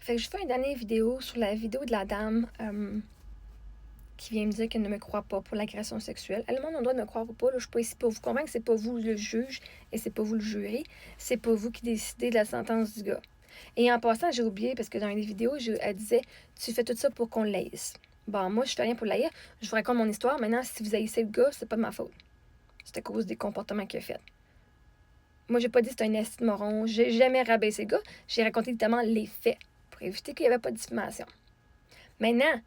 Fait que je fais une dernière vidéo sur la vidéo de la dame qui vient me dire qu'elle ne me croit pas pour l'agression sexuelle. Elle demande, on doit me croire ou pas. Là, je suis pas ici pour vous convaincre. C'est pas vous le juge et c'est pas vous le jury. C'est pas vous qui décidez de la sentence du gars. Et en passant, j'ai oublié, parce que dans les vidéos, elle disait, tu fais tout ça pour qu'on l'aise. Bon, moi, je fais rien pour l'haïr. Je vous raconte mon histoire. Maintenant, si vous haïssez le gars, c'est pas de ma faute. C'est à cause des comportements qu'il a fait. Moi, j'ai pas dit que c'était un esti de moron. J'ai jamais rabaissé le gars. J'ai raconté évidemment les faits pour éviter qu'il n'y avait pas de diffamation. Maintenant,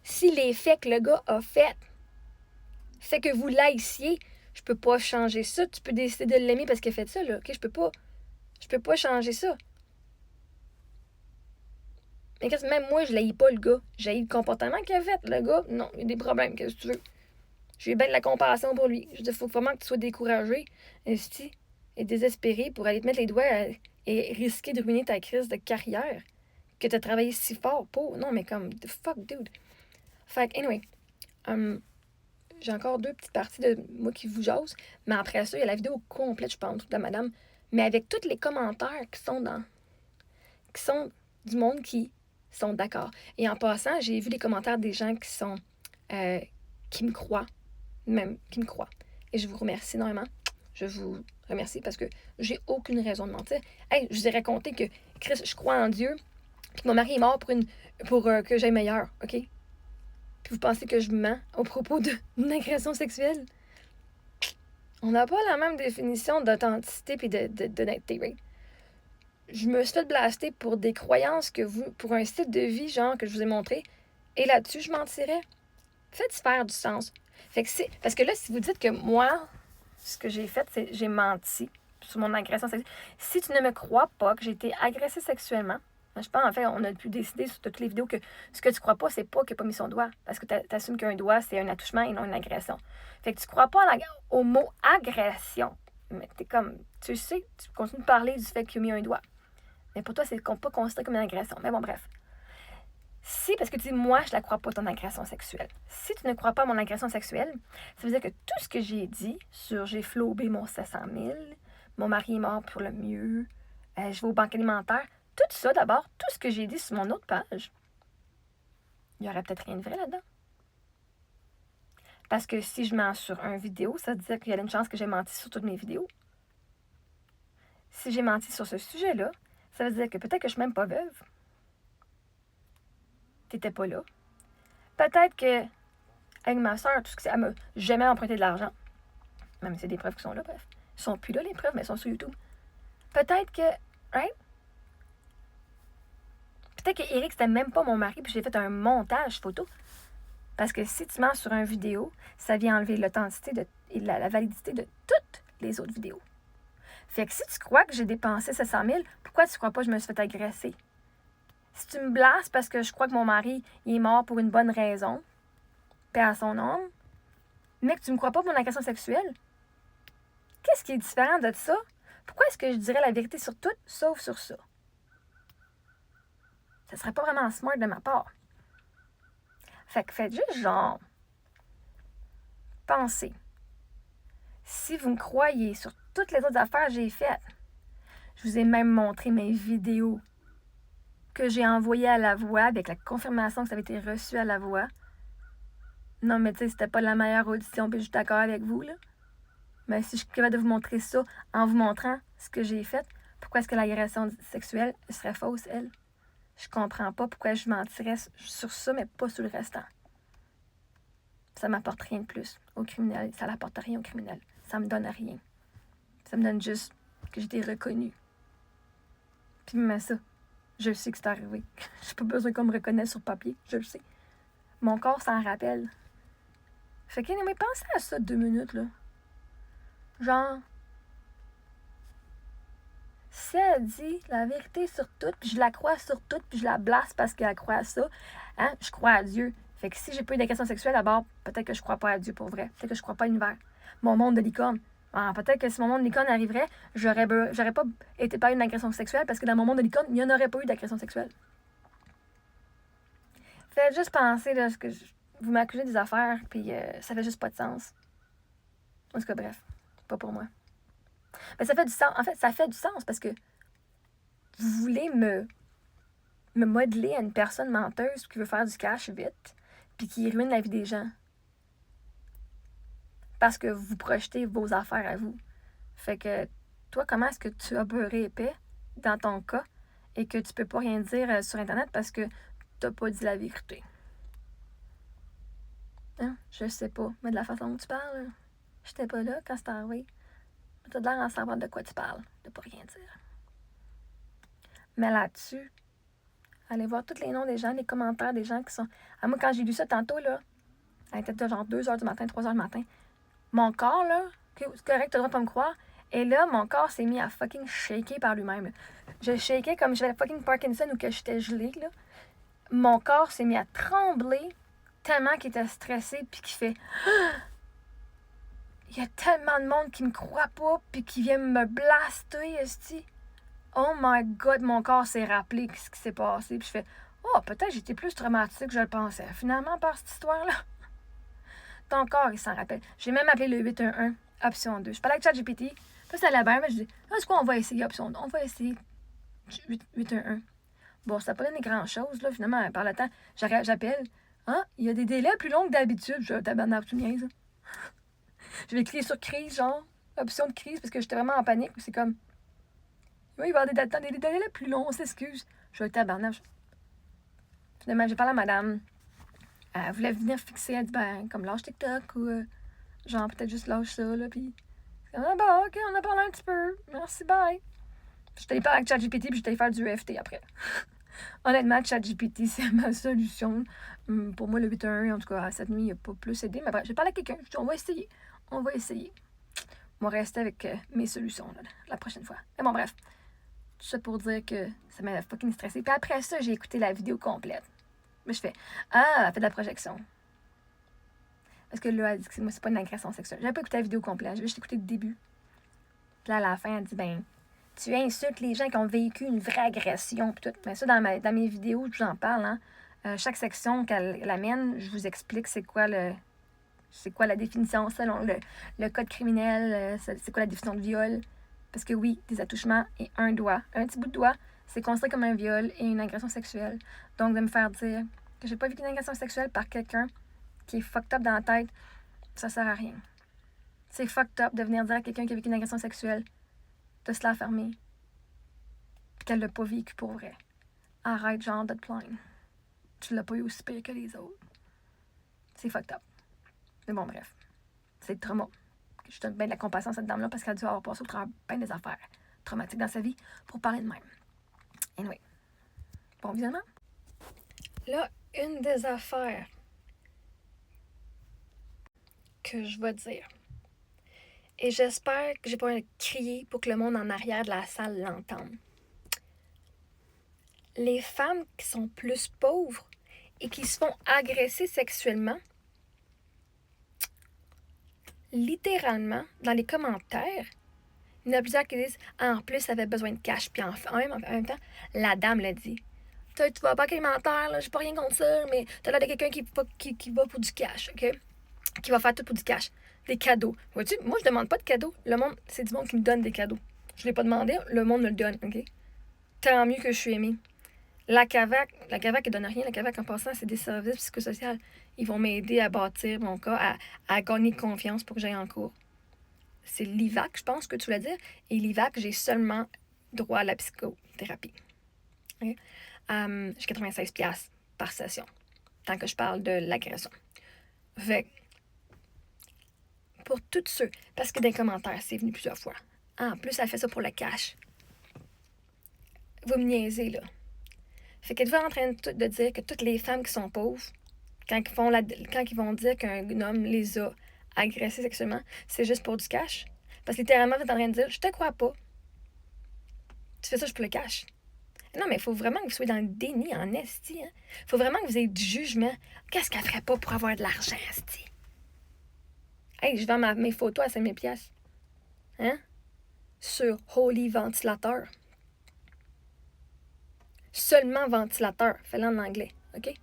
si les faits que le gars a fait que vous l'haissiez, je peux pas changer ça. Tu peux décider de l'aimer parce qu'il a fait ça, là. OK? Je peux pas changer ça. Mais même moi, je l'haïs pas, le gars. J'haïs le comportement qu'il a fait, le gars. Non, il y a des problèmes, qu'est-ce que tu veux. J'ai bien de la compassion pour lui. Je dis, faut vraiment que tu sois découragé, esti, et désespéré pour aller te mettre les doigts et risquer de ruiner ta crise de carrière que tu as travaillé si fort pour. Non, mais comme, the fuck, dude. Fait que, anyway, j'ai encore 2 petites parties de moi qui vous jase, mais après ça, il y a la vidéo complète, je pense, de la madame, mais avec tous les commentaires qui sont du monde qui sont d'accord. Et en passant, j'ai vu les commentaires des gens qui me croient, même qui me croient. Et je vous remercie énormément. Je vous remercie parce que j'ai aucune raison de mentir. Hey, je vous ai raconté que Chris, je crois en Dieu, puis que mon mari est mort pour que j'aille meilleur, OK? Puis vous pensez que je mens au propos d'une agression sexuelle? On n'a pas la même définition d'authenticité et d'honnêteté, right? Je me suis fait blaster pour des croyances pour un style de vie, genre, que je vous ai montré. Et là-dessus, je mentirais. Faites faire du sens. Fait que parce que là, si vous dites que moi, ce que j'ai fait, c'est j'ai menti sur mon agression sexuelle. Si tu ne me crois pas que j'ai été agressée sexuellement, je pense, en fait, on a pu décider sur toutes les vidéos que ce que tu crois pas, c'est pas qu'il n'a pas mis son doigt. Parce que tu assumes qu'un doigt, c'est un attouchement et non une agression. Fait que tu crois pas au mot agression. Mais t'es comme, tu sais, tu continues de parler du fait qu'il a mis un doigt. Mais pour toi, c'est pas considéré comme une agression. Mais bon, bref. Si, parce que tu dis, moi, je la crois pas, ton agression sexuelle. Si tu ne crois pas à mon agression sexuelle, ça veut dire que tout ce que j'ai dit sur j'ai flobé mon 700 000, mon mari est mort pour le mieux, je vais aux banques alimentaires, tout ça d'abord, tout ce que j'ai dit sur mon autre page, il y aurait peut-être rien de vrai là-dedans. Parce que si je mens sur une vidéo, ça veut dire qu'il y a une chance que j'ai menti sur toutes mes vidéos. Si j'ai menti sur ce sujet-là, ça veut dire que peut-être que je suis même pas veuve. T'étais pas là. Peut-être que avec ma soeur, tout ce que elle m'a jamais emprunté de l'argent. Même si c'est des preuves qui sont là, bref. Ils sont plus là, les preuves, mais elles sont sur YouTube. Peut-être que, right? Peut-être que Eric, c'était même pas mon mari, puis j'ai fait un montage photo. Parce que si tu mens sur une vidéo, ça vient enlever l'authenticité et la validité de toutes les autres vidéos. Fait que si tu crois que j'ai dépensé 700 000, pourquoi tu crois pas que je me suis fait agresser? Si tu me blasses parce que je crois que mon mari il est mort pour une bonne raison, paix à son âme, mais que tu me crois pas pour une agression sexuelle, qu'est-ce qui est différent de ça? Pourquoi est-ce que je dirais la vérité sur tout, sauf sur ça? Ça serait pas vraiment smart de ma part. Fait que faites juste genre, pensez. Si vous me croyez sur toutes les autres affaires que j'ai faites, je vous ai même montré mes vidéos que j'ai envoyées à la voix avec la confirmation que ça avait été reçu à la voix. Non, mais tu sais, c'était pas la meilleure audition, puis je suis d'accord avec vous, là. Mais si je suis capable de vous montrer ça en vous montrant ce que j'ai fait, pourquoi est-ce que l'agression sexuelle serait fausse, elle? Je comprends pas pourquoi je mentirais sur ça, mais pas sur le restant. Ça m'apporte rien de plus au criminel. Ça n'apporte rien au criminel. Ça me donne rien. Ça me donne juste que j'ai été reconnue. Puis même ça, je sais que c'est arrivé. J'ai pas besoin qu'on me reconnaisse sur papier. Je le sais. Mon corps s'en rappelle. Fait que, mais pensez à ça 2 minutes, là. Genre, si elle dit la vérité sur tout, puis je la crois sur tout, puis je la blasse parce qu'elle croit à ça, hein, je crois à Dieu. Fait que si j'ai pas eu d'agression sexuelle, d'abord, peut-être que je crois pas à Dieu pour vrai. Peut-être que je crois pas à l'univers. Mon monde de licorne. Ah, peut-être que si mon monde de licorne arriverait, j'aurais pas été pas une agression sexuelle parce que dans mon monde de licorne, il n'y en aurait pas eu d'agression sexuelle. Faites juste penser, là, que vous m'accusez des affaires, puis ça fait juste pas de sens. En tout cas, bref, pas pour moi. Mais ça fait du sens. En fait, ça fait du sens parce que vous voulez me me modeler à une personne menteuse qui veut faire du cash vite, puis qui ruine la vie des gens. Parce que vous projetez vos affaires à vous. Fait que, toi, comment est-ce que tu as beurré épais dans ton cas et que tu peux pas rien dire sur Internet parce que t'as pas dit la vérité? Hein? Je sais pas. Mais de la façon dont tu parles, j'étais pas là quand c'est arrivé. T'as l'air en savoir de quoi tu parles, de pas rien dire. Mais là-dessus, allez voir tous les noms des gens, les commentaires des gens qui sont... Ah, moi, quand j'ai lu ça tantôt, là, elle était genre 2h du matin, 3h du matin, mon corps, là, c'est correct, t'as le droit de pas me croire, et là, mon corps s'est mis à fucking shaker par lui-même. Je shakais comme j'avais fucking Parkinson ou que j'étais gelée, là. Mon corps s'est mis à trembler tellement qu'il était stressé, puis qu'il fait... Il y a tellement de monde qui me croit pas, puis qui vient me blaster, esti. Oh my God, mon corps s'est rappelé ce qui s'est passé. Puis je fais, oh, peut-être j'étais plus traumatisée que je le pensais. Finalement, par cette histoire-là, ton corps, il s'en rappelle. J'ai même appelé le 811, option 2. Je parlais avec ChatGPT. Puis ça allait bien, mais je dis, ah, c'est quoi, on va essayer option 2. On va essayer 811. Bon, ça n'a pas donné grand-chose, là, finalement, par le temps. J'appelle. Ah, il y a des délais plus longs que d'habitude. Je tabarnak, tu niaises. Je vais cliquer sur crise, genre, option de crise, parce que j'étais vraiment en panique. C'est comme, oui, il va y avoir des délais plus longs, on s'excuse. Je vais être tabarnak. Finalement, j'ai parlé à madame. Elle voulait venir fixer. Elle dit, ben, comme lâche TikTok ou genre, peut-être juste lâche ça, là. Puis, ah, bon, ok, on a parlé un petit peu. Merci, bye. J'étais allée parler avec ChatGPT, puis j'étais allée faire du EFT après. Honnêtement, ChatGPT, c'est ma solution. Pour moi, le 8-1, en tout cas, cette nuit, il n'a pas plus aidé. Mais bref, j'ai parlé à quelqu'un. Je dis, on va essayer. On va essayer. On va rester avec mes solutions là, la prochaine fois. Mais bon, bref. Tout ça pour dire que ça m'a fucking stressé. Puis après ça, j'ai écouté la vidéo complète. Mais je fais, ah, elle fait de la projection. Parce que là, elle dit que moi, c'est pas une agression sexuelle. J'avais pas écouté la vidéo complète. J'ai juste écouté le début. Puis là, à la fin, elle dit, ben, tu insultes les gens qui ont vécu une vraie agression. Puis tout. Mais ça, dans mes vidéos, j'en parle. Hein. Chaque section qu'elle amène, je vous explique c'est quoi la définition selon le code criminel, c'est quoi la définition de viol. Parce que oui, des attouchements et un doigt, un petit bout de doigt, c'est considéré comme un viol et une agression sexuelle. Donc, de me faire dire que j'ai pas vécu une agression sexuelle par quelqu'un qui est fucked up dans la tête, ça sert à rien. C'est fucked up de venir dire à quelqu'un qui a vécu une agression sexuelle de se la fermer puis qu'elle l'a pas vécu pour vrai. Arrête, genre, de te plaindre. Tu l'as pas eu aussi pire que les autres. C'est fucked up. Mais bon, bref. C'est le trauma. Je donne bien de la compassion à cette dame-là parce qu'elle a dû avoir passé au travers bien des affaires traumatiques dans sa vie pour parler de même. Anyway. Bon visionnement. Là, une des affaires que je vais dire. Et j'espère que j'ai pas crié pour que le monde en arrière de la salle l'entende. Les femmes qui sont plus pauvres et qui se font agresser sexuellement, littéralement, dans les commentaires, il y en a plusieurs qui disent « En plus, elle avait besoin de cash. » Puis en même temps, la dame l'a dit. « Tu vas pas commentaire, là, j'ai pas rien contre ça, mais t'as l'air de quelqu'un qui va pour du cash, OK? Qui va faire tout pour du cash. Des cadeaux. Vois-tu, moi, je demande pas de cadeaux. Le monde, c'est du monde qui me donne des cadeaux. Je l'ai pas demandé, le monde me le donne, OK? Tant mieux que je suis aimée. La CAVAC, elle donne rien. La CAVAC, en passant, c'est des services psychosociaux. Ils vont m'aider à bâtir mon cas, à gagner confiance pour que j'aille en cours. C'est l'IVAC, je pense que tu voulais dire. Et l'IVAC, j'ai seulement droit à la psychothérapie. Okay? J'ai 96$ par session, tant que je parle de l'agression. Fait pour tous ceux, parce que dans les commentaires, c'est venu plusieurs fois. En plus, elle fait ça pour le cash. Vous me niaisez, là. Fait qu'êtes-vous en train de dire que toutes les femmes qui sont pauvres, quand ils vont dire qu'un homme les a agressées sexuellement, c'est juste pour du cash? Parce que littéralement, vous êtes en train de dire, je te crois pas. Tu fais ça juste pour le cash. Non, mais il faut vraiment que vous soyez dans le déni, en esti. Hein? Faut vraiment que vous ayez du jugement. Qu'est-ce qu'elle ferait pas pour avoir de l'argent, esti? Hey, je vends mes photos à 5000$. Hein? Sur Holy Ventilateur. Seulement ventilateur. Fais-le en anglais, OK?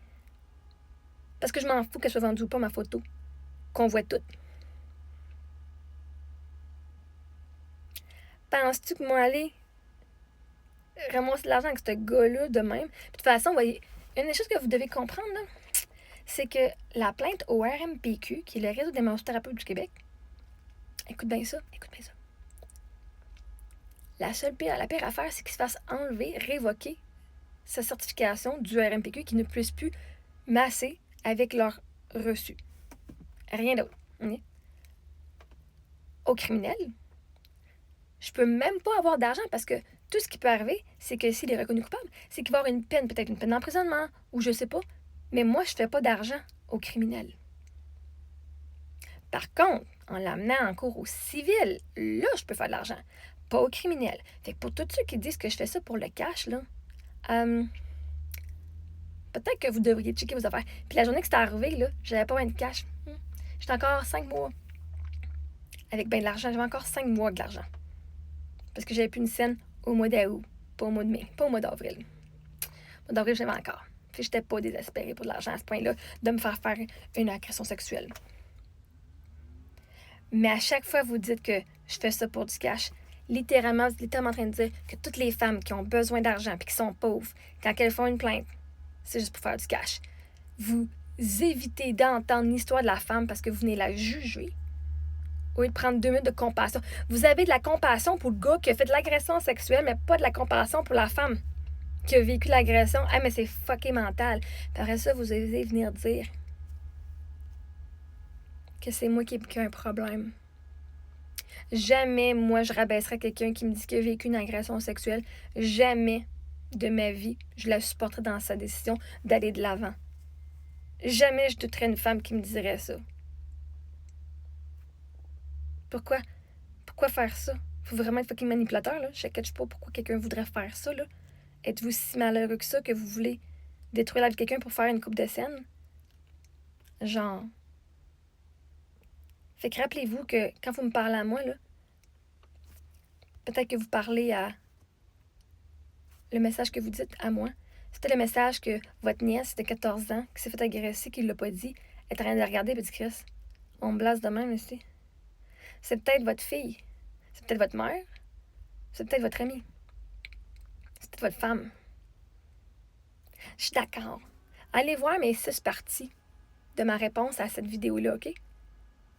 Parce que je m'en fous qu'elle soit vendue ou pas, ma photo. Qu'on voit tout. Penses-tu que moi, aller ramasser de l'argent avec ce gars-là de même. Puis, de toute façon, voyez, une des choses que vous devez comprendre, là, c'est que la plainte au RMPQ, qui est le réseau des massothérapeutes du Québec, écoute bien ça. La pire affaire, c'est qu'il se fasse enlever, révoquer sa certification du RMPQ, qui ne puisse plus masser avec leur reçu. Rien d'autre. Okay? Au criminel, je peux même pas avoir d'argent parce que tout ce qui peut arriver, c'est que s'il est reconnu coupable, c'est qu'il va avoir une peine, peut-être une peine d'emprisonnement, ou je sais pas. Mais moi, je fais pas d'argent au criminel. Par contre, en l'amenant en cours au civil, là, je peux faire de l'argent. Pas au criminel. Fait que pour tous ceux qui disent que je fais ça pour le cash, là, peut-être que vous devriez checker vos affaires. Puis la journée que c'est arrivé, là, j'avais pas de cash. J'étais encore 5 mois avec ben de l'argent. J'avais encore 5 mois de l'argent. Parce que j'avais plus une scène au mois d'août, pas au mois de mai, pas au mois d'avril. Au mois d'avril, j'avais encore. Puis j'étais pas désespérée pour de l'argent à ce point-là, de me faire une agression sexuelle. Mais à chaque fois, vous dites que je fais ça pour du cash. Littéralement, vous êtes littéralement en train de dire que toutes les femmes qui ont besoin d'argent et qui sont pauvres, quand elles font une plainte, c'est juste pour faire du cash. Vous évitez d'entendre l'histoire de la femme parce que vous venez la juger au lieu de prendre 2 minutes de compassion. Vous avez de la compassion pour le gars qui a fait de l'agression sexuelle, mais pas de la compassion pour la femme qui a vécu l'agression. Ah, mais c'est fucké mental. Puis après ça, vous allez venir dire que c'est moi qui ai un problème. Jamais, moi, je rabaisserais quelqu'un qui me dit qu'il a vécu une agression sexuelle. Jamais de ma vie, je la supporterais dans sa décision d'aller de l'avant. Jamais je douterais une femme qui me dirait ça. Pourquoi? Pourquoi faire ça? Faut vraiment être fucking manipulateur, là. Je ne sais pas pourquoi quelqu'un voudrait faire ça, là. Êtes-vous si malheureux que ça que vous voulez détruire la vie de quelqu'un pour faire une coupe de scène? Genre. Fait que rappelez-vous que quand vous me parlez à moi, là, peut-être que vous parlez à le message que vous dites à moi. C'était le message que votre nièce de 14 ans, qui s'est fait agresser, qui ne l'a pas dit, est en train de le regarder et dit Chris, on me blasse de même ici. C'est peut-être votre fille. C'est peut-être votre mère. C'est peut-être votre amie. C'est peut-être votre femme. Je suis d'accord. Allez voir mes 6 parties de ma réponse à cette vidéo-là, OK?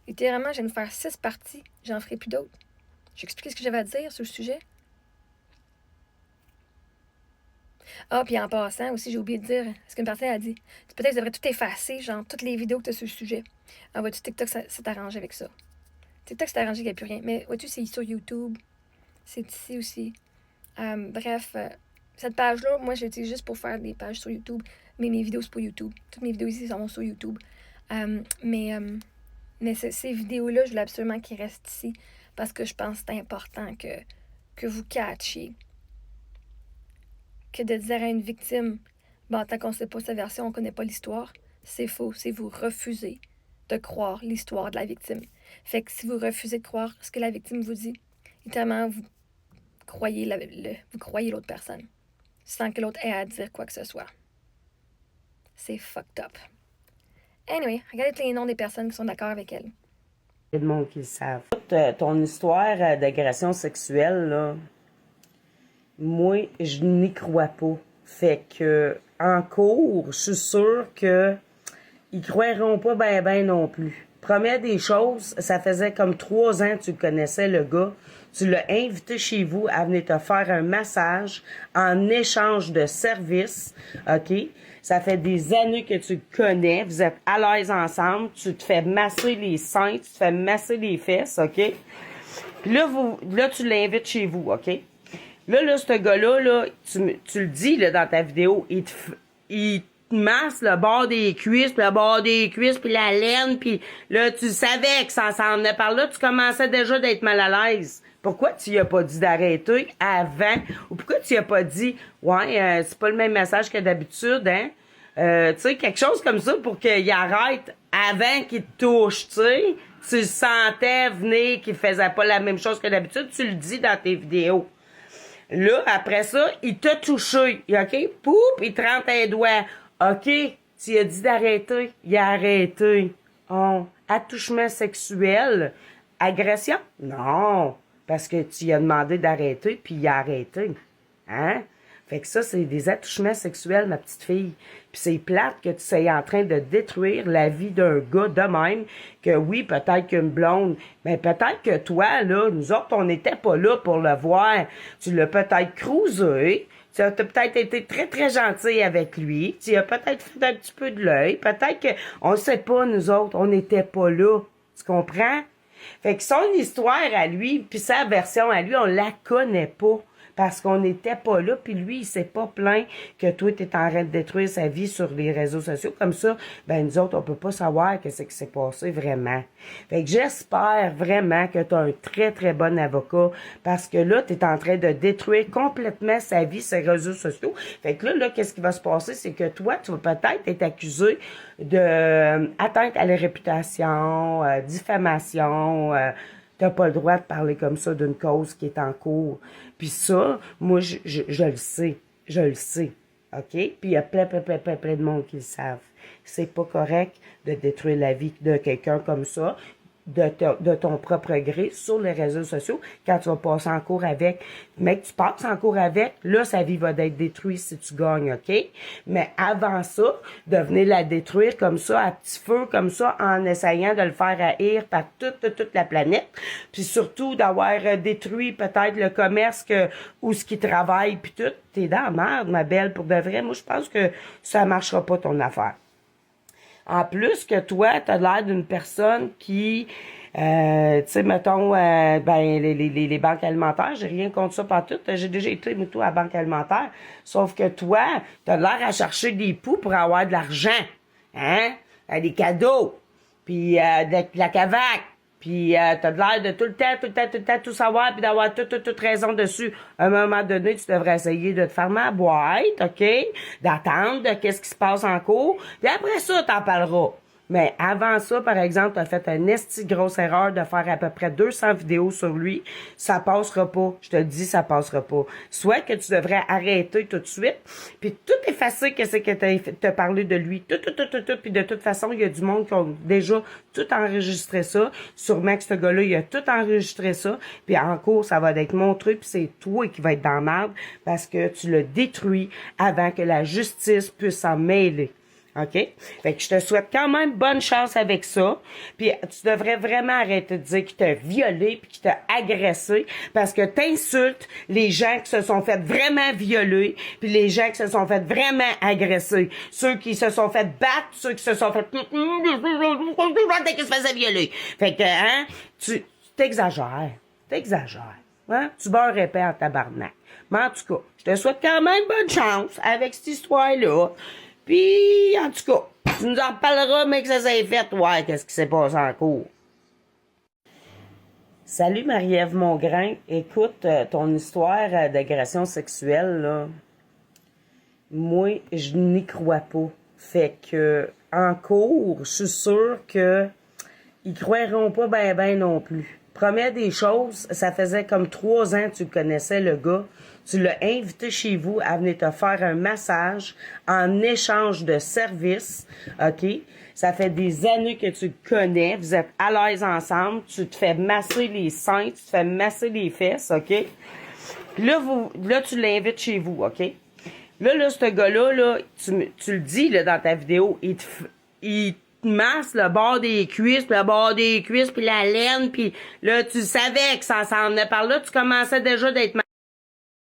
Littéralement, je vais nous faire 6 parties. J'en ferai plus d'autres. J'ai expliqué ce que j'avais à dire sur le sujet. Ah, puis en passant aussi, j'ai oublié de dire ce qu'une personne a dit. Peut-être que tu devrais tout effacer, genre toutes les vidéos que tu as sur le sujet. Ah, vois-tu, TikTok, ça t'arrange avec ça. TikTok, c'est arrangé qu'il n'y a plus rien. Mais vois-tu, c'est sur YouTube. C'est ici aussi. Bref, cette page-là, moi, je l'utilise juste pour faire des pages sur YouTube. Mais mes vidéos, c'est pour YouTube. Toutes mes vidéos ici sont sur YouTube. Mais ces vidéos-là, je voulais absolument qu'ils restent ici. Parce que je pense que c'est important que vous catchiez. Que de dire à une victime, bon, tant qu'on ne sait pas sa version, on ne connaît pas l'histoire, c'est faux. C'est vous refuser de croire l'histoire de la victime. Fait que si vous refusez de croire ce que la victime vous dit, littéralement, vous croyez l'autre personne, sans que l'autre ait à dire quoi que ce soit. C'est fucked up. Anyway, regardez les noms des personnes qui sont d'accord avec elle. Il y a de monde qui le savent. Ton histoire d'agression sexuelle, là, moi, je n'y crois pas. Fait que, en cours, je suis sûre que ils croiront pas ben non plus. Première des choses, ça faisait comme 3 ans que tu connaissais, le gars. Tu l'as invité chez vous à venir te faire un massage en échange de services, OK? Ça fait des années que tu le connais, vous êtes à l'aise ensemble, tu te fais masser les seins, tu te fais masser les fesses, OK? Puis là, tu l'invites chez vous, OK? Là, ce gars-là, là, tu le dis là, dans ta vidéo, il te masse le bord des cuisses, puis le bord des cuisses, puis la laine, puis là, tu savais que ça s'en venait par là, tu commençais déjà d'être mal à l'aise. Pourquoi tu lui as pas dit d'arrêter avant? Ou pourquoi tu lui as pas dit, ouais, c'est pas le même message que d'habitude, hein? Tu sais, quelque chose comme ça pour qu'il arrête avant qu'il te touche, tu sais. Tu le sentais venir qu'il faisait pas la même chose que d'habitude, tu le dis dans tes vidéos. Là, après ça, il t'a touché, OK? Poup, il te rentre un doigt. OK, tu as dit d'arrêter. Il a arrêté. Oh, attouchement sexuel. Agression? Non, parce que tu lui as demandé d'arrêter, puis il a arrêté. Hein? Fait que ça, c'est des attouchements sexuels, ma petite fille. Puis c'est plate que tu sois en train de détruire la vie d'un gars de même, que oui, peut-être qu'une blonde, mais peut-être que toi, là, nous autres, on n'était pas là pour le voir. Tu l'as peut-être cruisé, tu as peut-être été très, très gentil avec lui, tu as peut-être fait un petit peu de l'œil, peut-être que, on sait pas, nous autres, on n'était pas là. Tu comprends? Fait que son histoire à lui, puis sa version à lui, on la connaît pas. Parce qu'on n'était pas là, puis lui, il s'est pas plaint que toi, t'es en train de détruire sa vie sur les réseaux sociaux. Comme ça, ben nous autres, on peut pas savoir qu'est-ce qui s'est passé vraiment. Fait que j'espère vraiment que tu as un très, très bon avocat, parce que là, tu es en train de détruire complètement sa vie, ses réseaux sociaux. Fait que là, qu'est-ce qui va se passer? C'est que toi, tu vas peut-être être accusé de atteinte à la réputation, diffamation, t'as pas le droit de parler comme ça d'une cause qui est en cours. Puis ça, moi, je le sais. Je le sais. OK? Puis il y a plein de monde qui le savent. C'est pas correct de détruire la vie de quelqu'un comme ça, de ton propre gré, sur les réseaux sociaux, quand tu vas passer en cours avec. Mais que tu passes en cours avec, là, sa vie va être détruite si tu gagnes, OK? Mais avant ça, de venir la détruire comme ça, à petit feu, comme ça, en essayant de le faire haïr par toute la planète, puis surtout d'avoir détruit peut-être le commerce où ce qui travaille, puis tout, t'es dans la merde, ma belle, pour de vrai. Moi, je pense que ça marchera pas, ton affaire. En plus que toi, t'as l'air d'une personne qui, tu sais, mettons, ben les banques alimentaires, j'ai rien contre ça partout. J'ai déjà été, moi, à la banque alimentaire. Sauf que toi, t'as l'air à chercher des poux pour avoir de l'argent. Hein? Des cadeaux. Puis de la cavaque. Puis t'as de l'air de tout le temps, tout savoir, puis d'avoir toute raison dessus. À un moment donné, tu devrais essayer de te fermer la boîte, OK? D'attendre de qu'est-ce qui se passe en cours. Puis après ça, t'en parleras. Mais avant ça, par exemple, t'as fait une esti grosse erreur de faire à peu près 200 vidéos sur lui. Ça passera pas. Je te le dis, ça passera pas. Soit que tu devrais arrêter tout de suite, puis tout effacer qu'est-ce que t'as parlé de lui. Tout. Puis de toute façon, il y a du monde qui a déjà tout enregistré ça. Sûrement que ce gars-là, il a tout enregistré ça. Puis en cours, ça va être montré, puis c'est toi qui va être dans la merde parce que tu l'as détruit avant que la justice puisse s'en mêler. OK? Fait que je te souhaite quand même bonne chance avec ça. Puis tu devrais vraiment arrêter de dire qu'il t'a violé puis qu'il t'a agressé parce que t'insultes les gens qui se sont fait vraiment violer puis les gens qui se sont fait vraiment agresser. Ceux qui se sont fait battre, ceux qui se sont fait qui se faisaient violer. Fait que, hein, tu t'exagères. Hein? Tu beurres épais en tabarnak. Mais en tout cas, je te souhaite quand même bonne chance avec cette histoire-là. Puis, en tout cas, tu nous en reparleras, mais que ça s'est fait, ouais, qu'est-ce qui s'est passé en cours. Salut Marie-Ève Mongrain. Écoute, ton histoire d'agression sexuelle, là, moi, je n'y crois pas. Fait que, en cours, je suis sûre que ils croiront pas ben non plus. Première des choses, ça faisait comme 3 ans que tu connaissais, le gars. Tu l'as invité chez vous à venir te faire un massage en échange de services, OK? Ça fait des années que tu le connais, vous êtes à l'aise ensemble, tu te fais masser les seins, tu te fais masser les fesses, OK? Puis là, tu l'invites chez vous, OK? Là, ce gars-là, là, tu le dis là, dans ta vidéo, il te masse le bord des cuisses, puis le bord des cuisses, puis la laine, puis là, tu savais que ça s'en venait par là, tu commençais déjà d'être